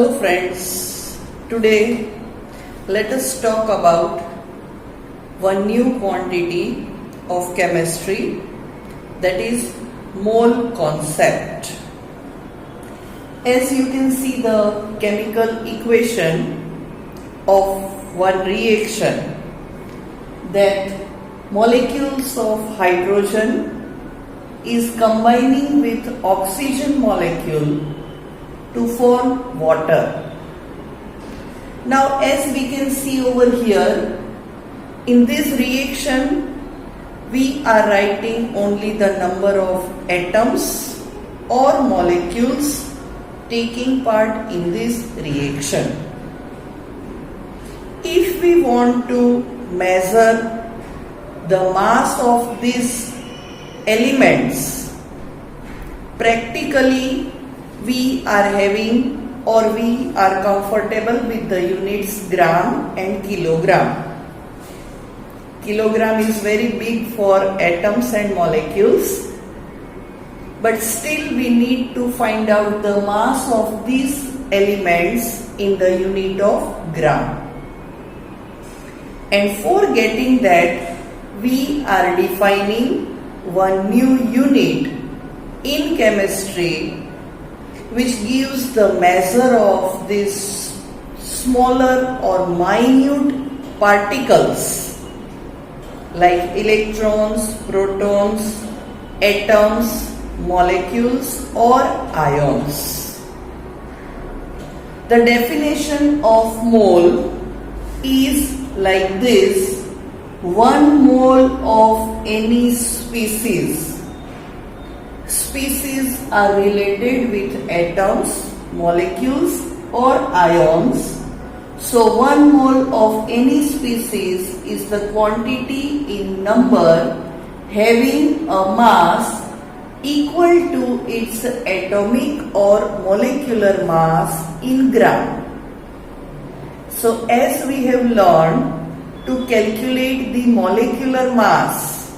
Hello friends, today let us talk about one new quantity of chemistry, that is mole concept. As you can see the chemical equation of one reaction, that molecules of hydrogen is combining with oxygen molecule to form water. Now as we can see over here, in this reaction we are writing only the number of atoms or molecules taking part in this reaction. If we want to measure the mass of these elements, practically we are having or we are comfortable with the units gram and kilogram. Kilogram is very big for atoms and molecules, but still we need to find out the mass of these elements in the unit of gram. And for getting that, we are defining one new unit in chemistry which gives the measure of these smaller or minute particles like electrons, protons, atoms, molecules or ions. The definition of mole is like this: 1 mole of any species. Species are related with atoms, molecules or ions. So 1 mole of any species is the quantity in number having a mass equal to its atomic or molecular mass in gram. So as we have learned, to calculate the molecular mass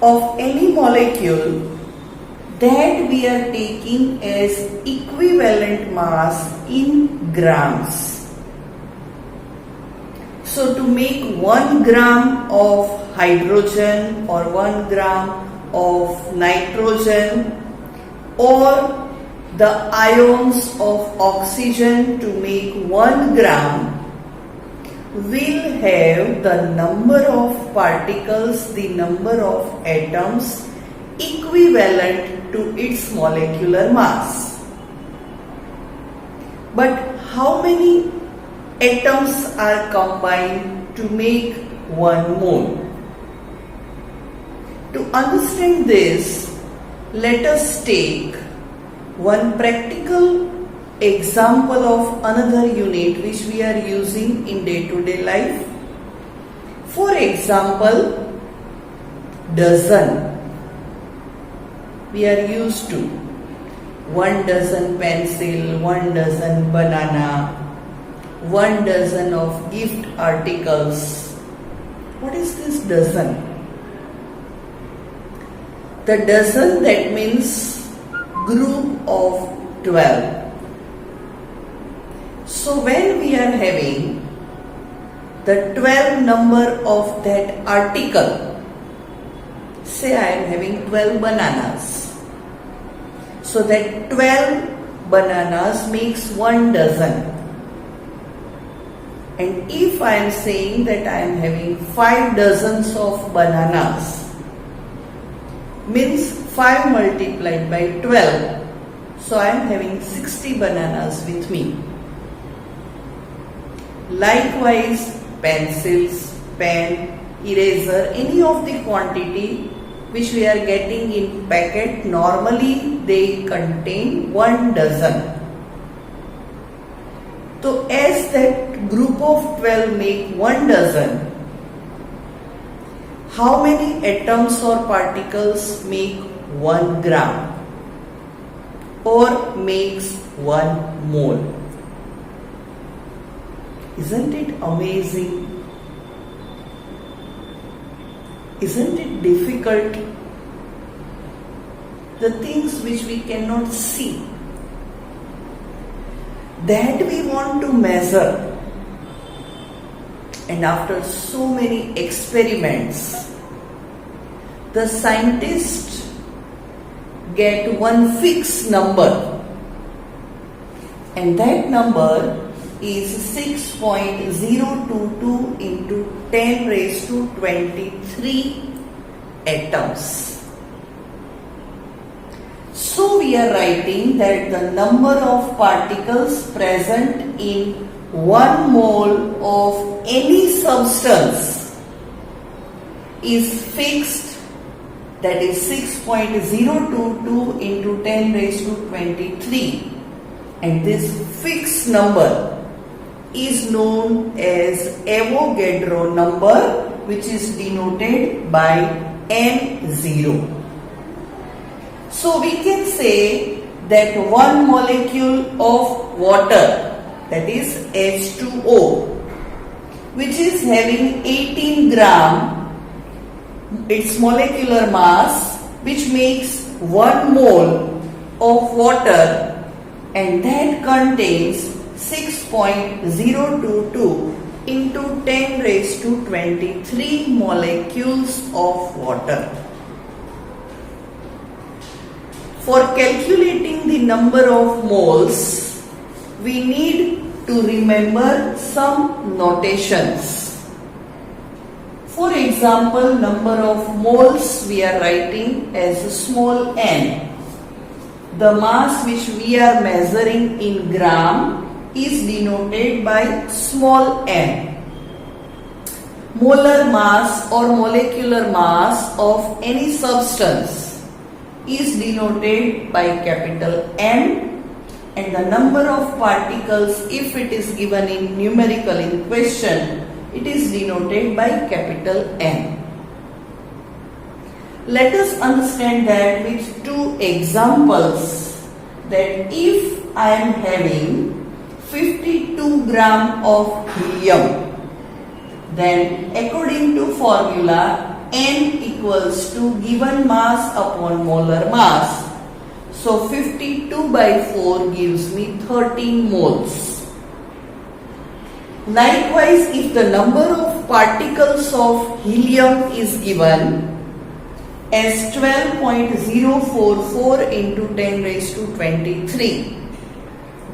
of any molecule, that we are taking as equivalent mass in grams. So to make 1 gram of hydrogen or 1 gram of nitrogen or the ions of oxygen to make 1 gram will have the number of particles, the number of atoms equivalent to its molecular mass. But how many atoms are combined to make 1 mole? To understand this, let us take one practical example of another unit which we are using in day-to-day life. For example, dozen. We are used to 1 dozen pencil, 1 dozen banana, 1 dozen of gift articles. What is this dozen? The dozen, that means group of 12. So when we are having the 12 number of that article, say I am having 12 bananas. So that 12 bananas makes 1 dozen. And if I am saying that I am having 5 dozens of bananas, means 5 multiplied by 12. So I am having 60 bananas with me. Likewise, pencils, pen, eraser, any of the quantity which we are getting in packet, normally they contain 1 dozen. So as that group of 12 make 1 dozen, how many atoms or particles make 1 gram or makes 1 mole? Isn't it amazing? Isn't it difficult? The things which we cannot see. that we want to measure. And after so many experiments, the scientists get one fixed number, and that number is 6.022 into 10 raised to 23 atoms. So we are writing that the number of particles present in 1 mole of any substance is fixed, that is 6.022 into 10 raised to 23, and this fixed number is known as Avogadro number, which is denoted by N0. So we can say that one molecule of water, that is H2O, which is having 18 gram, its molecular mass, which makes 1 mole of water, and that contains 6.022 into 10 raised to 23 molecules of water. For calculating the number of moles, we need to remember some notations. For example, number of moles we are writing as small n. The mass which we are measuring in gram is denoted by small n. Molar mass or molecular mass of any substance is denoted by capital M, and the number of particles, if it is given in numerical in question, it is denoted by capital N. Let us understand that with two examples, that if I am having 52 gram of helium, then according to formula N equals to given mass upon molar mass. So 52 by 4 gives me 13 moles. Likewise, if the number of particles of helium is given as 12.044 into 10 raised to 23,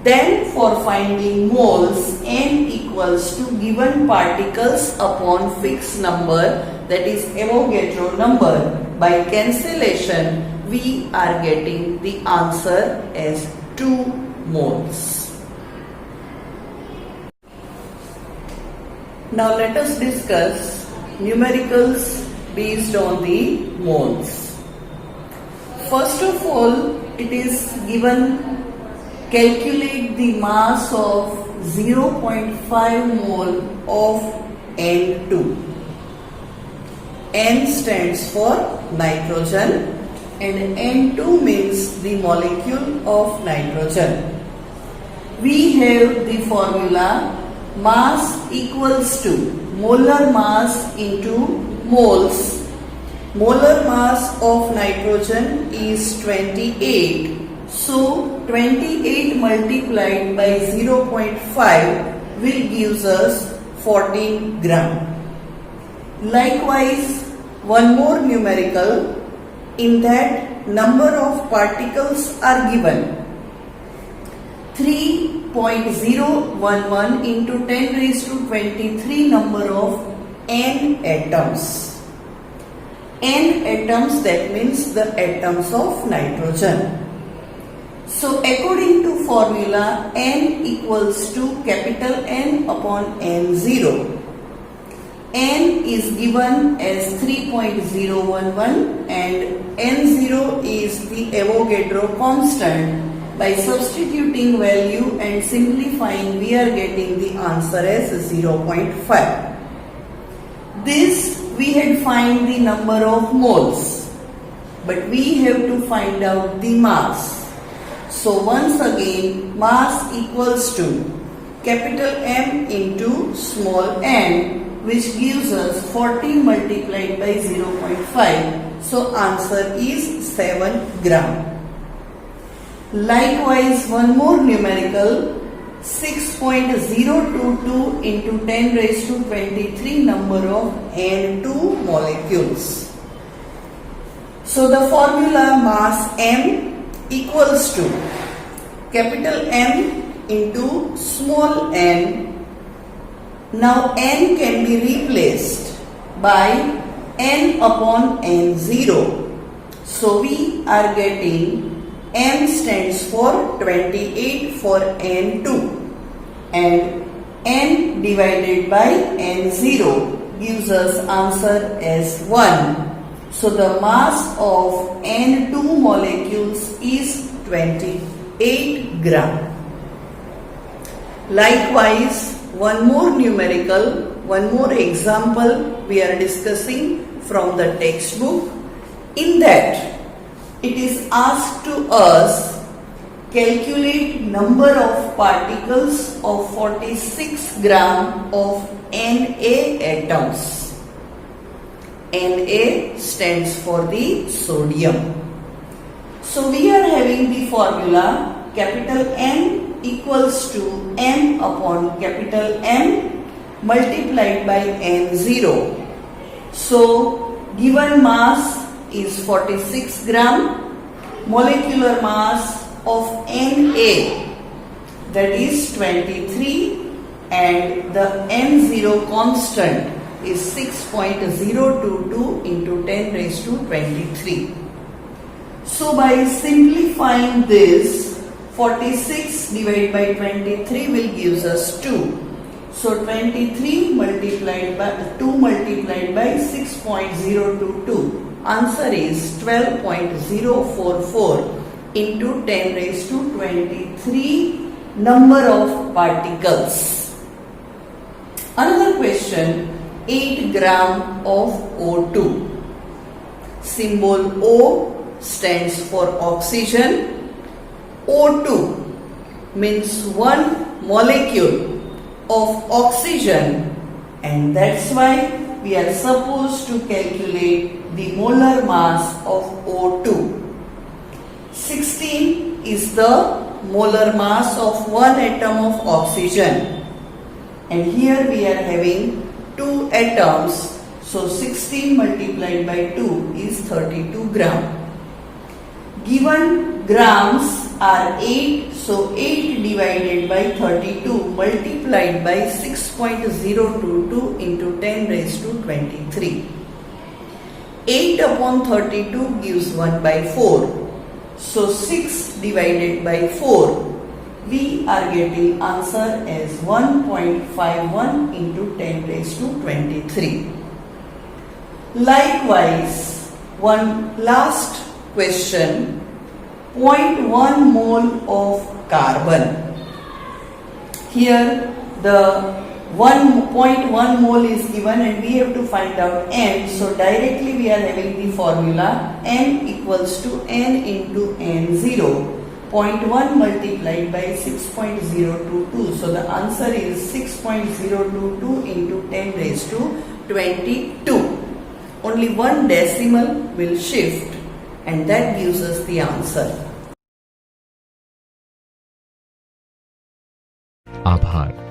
then for finding moles, N equals to given particles upon fixed number, that is Avogadro number. By cancellation, we are getting the answer as 2 moles. Now let us discuss numericals based on the moles. First of all, it is given calculate the mass of 0.5 mole of N2. N stands for nitrogen and N2 means the molecule of nitrogen. We have the formula mass equals to molar mass into moles. Molar mass of nitrogen is 28. So 28 multiplied by 0.5 will give us 14 gram. Likewise, one more numerical, in that number of particles are given 3.011 into 10 raised to 23 number of N atoms. N atoms, that means the atoms of nitrogen. So according to formula, N equals to capital N upon N0. N is given as 3.011 and N0 is the Avogadro constant. By substituting value and simplifying, we are getting the answer as 0.5. This we had find the number of moles, but we have to find out the mass. So once again, mass equals to capital M into small n, which gives us 14 multiplied by 0.5. So answer is 7 gram. Likewise, one more numerical, 6.022 into 10 raised to 23 number of N2 molecules. So the formula mass M equals to capital M into small n. Now n can be replaced by n upon n0. So we are getting M stands for 28 for N2 and n divided by n0 gives us answer as 1. So the mass of N2 molecules is 28 gram. Likewise, one more numerical, one more example we are discussing from the textbook. In that, it is asked to us calculate number of particles of 46 gram of Na atoms. Na stands for the sodium. So we are having the formula capital N equals to M upon capital M multiplied by N0. So given mass is 46 gram, molecular mass of Na, that is 23, and the N0 constant is 6.022 into 10 raised to 23. So by simplifying this, 46 divided by 23 will give us 2. So 23 multiplied by 6.022. Answer is 12.044 into 10 raised to 23 number of particles. Another question, 8 gram of O2. Symbol O stands for oxygen. O2 means one molecule of oxygen, and that's why we are supposed to calculate the molar mass of O2. 16 is the molar mass of one atom of oxygen, and here we are having two atoms, so 16 multiplied by 2 is 32 gram. Given grams are 8, so 8 divided by 32 multiplied by 6.022 into 10 raised to 23. 8 upon 32 gives 1 by 4. So 6 divided by 4, we are getting answer as 1.51 into 10 raised to 23. Likewise, one last question, 0.1 mole of carbon. Here the 1.1 mole is given and we have to find out N. So directly we are having the formula N equals to N into N0. 0.1 multiplied by 6.022. So the answer is 6.022 into 10 raised to 22. Only one decimal will shift and that gives us the answer. आभार।